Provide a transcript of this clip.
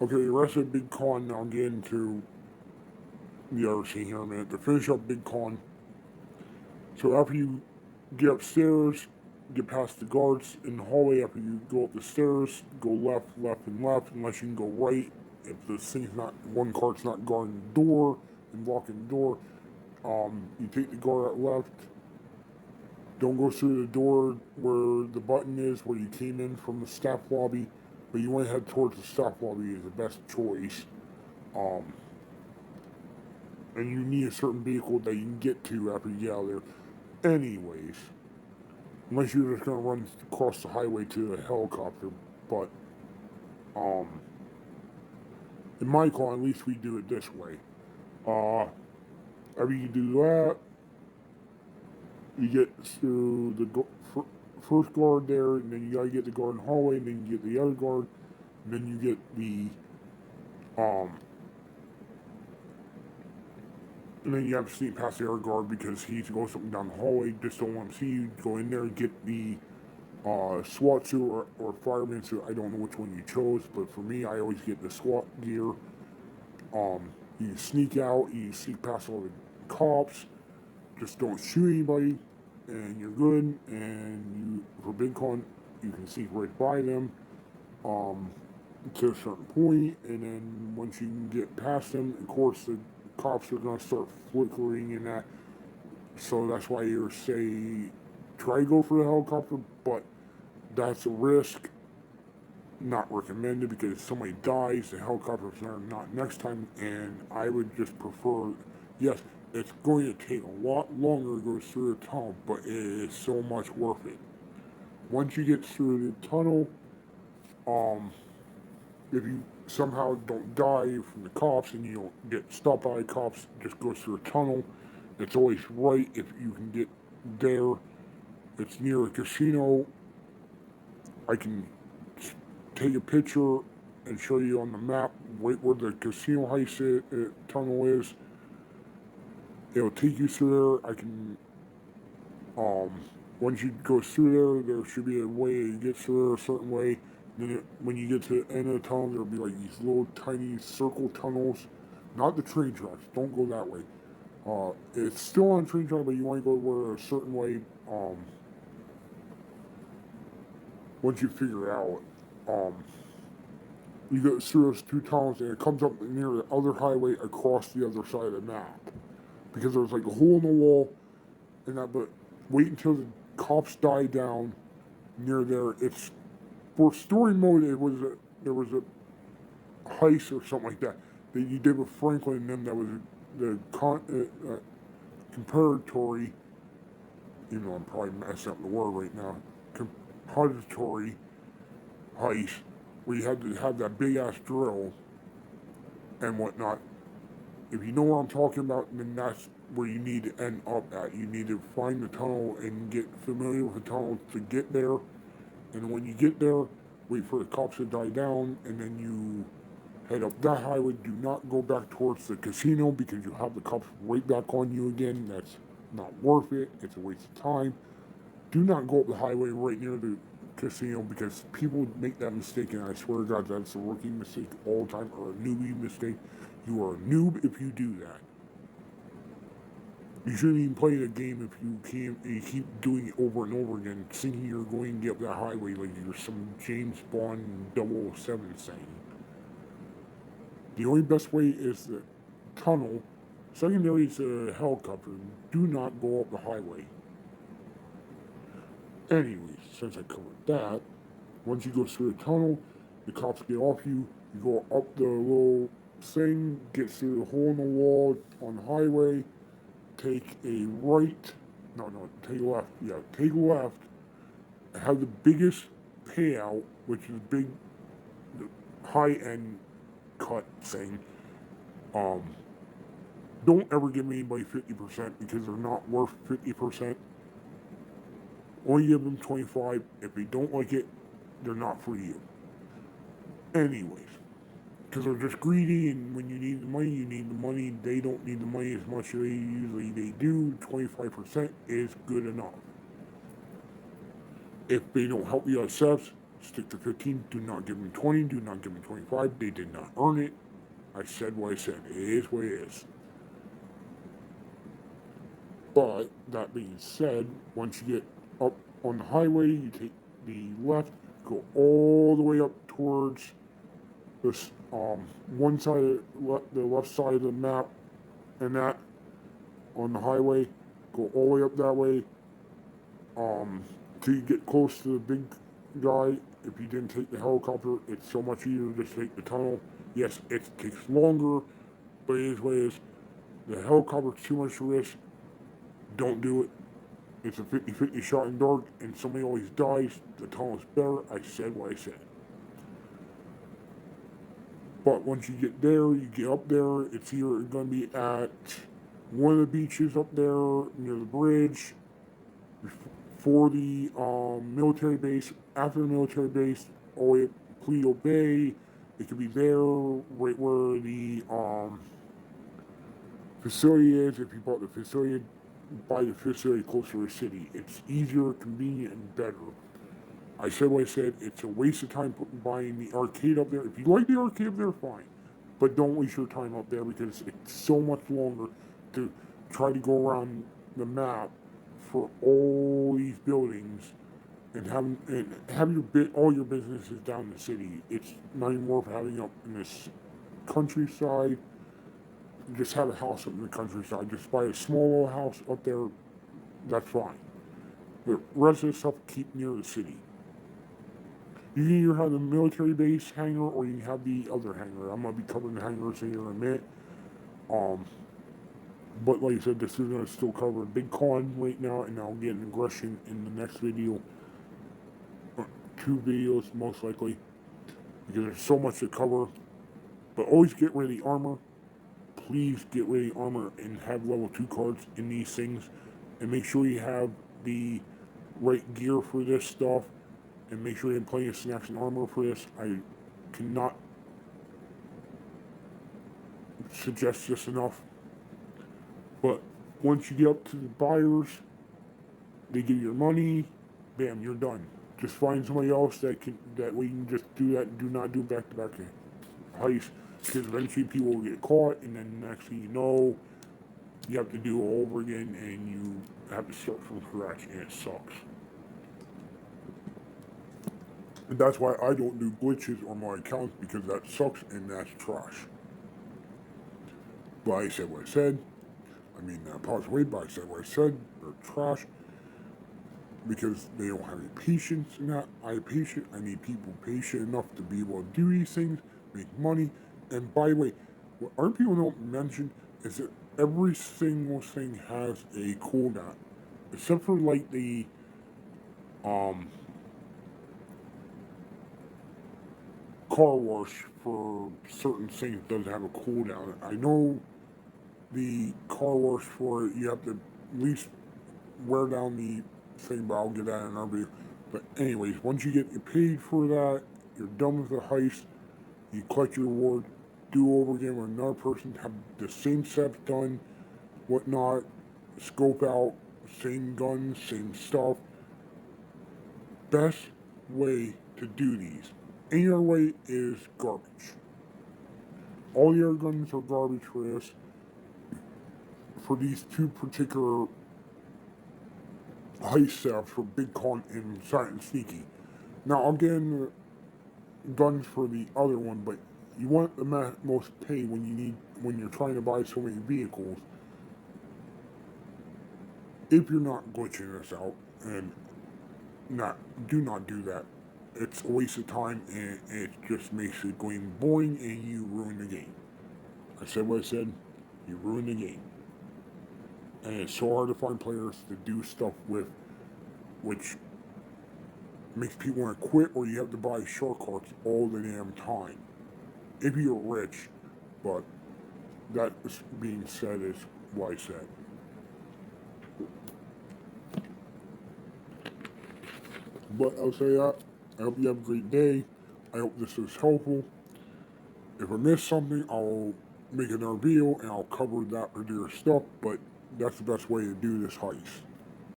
Okay, the rest of Big Con, now I'll get into the other scene here in a minute. To finish up Big Con, so after you get upstairs, get past the guards in the hallway, after you go up the stairs, go left, left, and left, unless you can go right. If the thing's not, one cart's not guarding the door and blocking the door, you take the guard out left. Don't go through the door where the button is, where you came in from the staff lobby, but you want to head towards the staff lobby is the best choice. Um, and you need a certain vehicle that you can get to after you get out of there. Anyways, unless you're just gonna run across the highway to a helicopter, but um, in my car, at least we do it this way. After you do that, you get to the first guard there, and then you gotta get the guard in the hallway, and then you get the other guard, and then you get the um, and then you have to sneak past the other guard because he's going something down the hallway. Just don't want to see you. Go in there and get the SWAT suit or fireman suit. I don't know which one you chose, but for me, I always get the SWAT gear. You sneak out, you sneak past all the cops. Just don't shoot anybody, and you're good. And for Big Con, you can sneak right by them to a certain point, and then once you can get past them, of course the cops are gonna start flickering and that. So that's why you say try to go for the helicopter, but that's a risk. Not recommended because if somebody dies, the helicopters are not next time, and I would just prefer. Yes, it's going to take a lot longer to go through the tunnel, but it is so much worth it. Once you get through the tunnel, um, if you somehow don't die from the cops and you don't get stopped by the cops, just go through a tunnel. It's always right if you can get there. It's near a casino. I can take a picture and show you on the map right where the casino heist tunnel is. It'll take you through there. I can, once you go through there should be a way to get through there a certain way. Then when you get to the end of the tunnel, there'll be like these little tiny circle tunnels. Not the train tracks. Don't go that way. It's still on train track, but you want to go where a certain way. Once you figure it out, um, you go through those two tunnels, and it comes up near the other highway across the other side of the map. Because there's like a hole in the wall, and that. But wait until the cops die down near there. It's for story mode. There was a heist or something like that you did with Franklin and them. That was the comparatory. Even though I'm probably messing up the word right now. Comparatory heist where you had to have that big ass drill and whatnot. If you know what I'm talking about, then that's where you need to end up at. You need to find the tunnel and get familiar with the tunnel to get there. And when you get there, wait for the cops to die down, and then you head up that highway. Do not go back towards the casino because you have the cops right back on you again. That's not worth it. It's a waste of time. Do not go up the highway right near the casino because people make that mistake, and I swear to God, that's a rookie mistake all the time or a newbie mistake. You are a noob if you do that. You shouldn't even play the game if you keep doing it over and over again, thinking you're going to get up that highway like you're some James Bond 007 thing. The only best way is the tunnel. Secondary is a helicopter. Do not go up the highway. Anyways, since I covered that, once you go through the tunnel, the cops get off you. You go up the little thing, get through the hole in the wall on the highway, take a right. No, take a left. Yeah, take a left. Have the biggest payout, which is big, high end cut thing. Um, don't ever give anybody 50% because they're not worth 50%. Only give them 25. If they don't like it, they're not for you. Anyways, because they're just greedy, and when you need the money, you need the money. They don't need the money as much as they do. 25% is good enough. If they don't help you out steps, Stick to 15. Do not give them 20. Do not give them 25. They did not earn it. I said what I said. It is what it is. But that being said, once you get up on the highway, you take the left, go all the way up towards this one side, the left side of the map, and that on the highway, go all the way up that way, till you get close to the big guy. If you didn't take the helicopter, it's so much easier to just take the tunnel. Yes, it takes longer, but it is what it is. The helicopter's too much risk. Don't do it. It's a 50-50 shot in dark, and somebody always dies. The tunnel's better. I said what I said. But once you get there, you get up there, it's either going to be at one of the beaches up there near the bridge, for the military base, after the military base, all the way at Paleto Bay. It could be there, right where the facility is. If you bought the facility, buy the facility closer to the city. It's easier, convenient, and better. I said what I said. It's a waste of time buying the arcade up there. If you like the arcade up there, fine. But don't waste your time up there because it's so much longer to try to go around the map for all these buildings and have all your businesses down in the city. It's not even worth having up in this countryside. Just have a house up in the countryside. Just buy a small little house up there. That's fine. The rest of the stuff keep near the city. You can either have the military base hangar or you can have the other hangar. I'm gonna be covering the hangars here in a minute. But like I said, this is gonna still cover a big con right now, and I'll get an aggression in the next video. 2 videos most likely, because there's so much to cover. But always get rid of the armor. Please get rid of the armor and have level 2 cards in these things, and make sure you have the right gear for this stuff. And make sure you have plenty of snacks and armor for this. I cannot suggest this enough. But once you get up to the buyers, they give you your money, bam, you're done. Just find somebody else that way you can just do that and do not do back-to-back heists. Because eventually people will get caught, and then next thing you know, you have to do it all over again, and you have to start from scratch, and it sucks. And that's why I don't do glitches on my accounts, because that sucks and that's trash. But I said what I said. I mean, possibly, but I said what I said. They're trash because they don't have any patience in that. I have patience. I need people patient enough to be able to do these things, make money. And by the way, what other people don't mention is that every single thing has a cooldown, except for like the car wash for certain things does have a cooldown. I know the car wash for it, you have to at least wear down the thing, but I'll get that in another video. But anyways, once you get paid for that, you're done with the heist, you collect your reward, do over again with another person, have the same steps done, whatnot, scope out, same guns, same stuff. Best way to do these. Any other way is garbage. All the other guns are garbage for this. For these 2 particular heist setups for Big Con and Silent and Sneaky. Now I'll get in the guns for the other one, but you want the most pay when you're trying to buy so many vehicles. If you're not glitching this out, and do not do that. It's a waste of time, and it just makes it going boring, and you ruin the game. I said what I said. You ruin the game. And it's so hard to find players to do stuff with, which makes people want to quit, or you have to buy shark cards all the damn time. If you're rich, but that being said is what I said. But I'll say that. I hope you have a great day. I hope this was helpful. If I missed something, I'll make another video and I'll cover that particular stuff, but that's the best way to do this heist.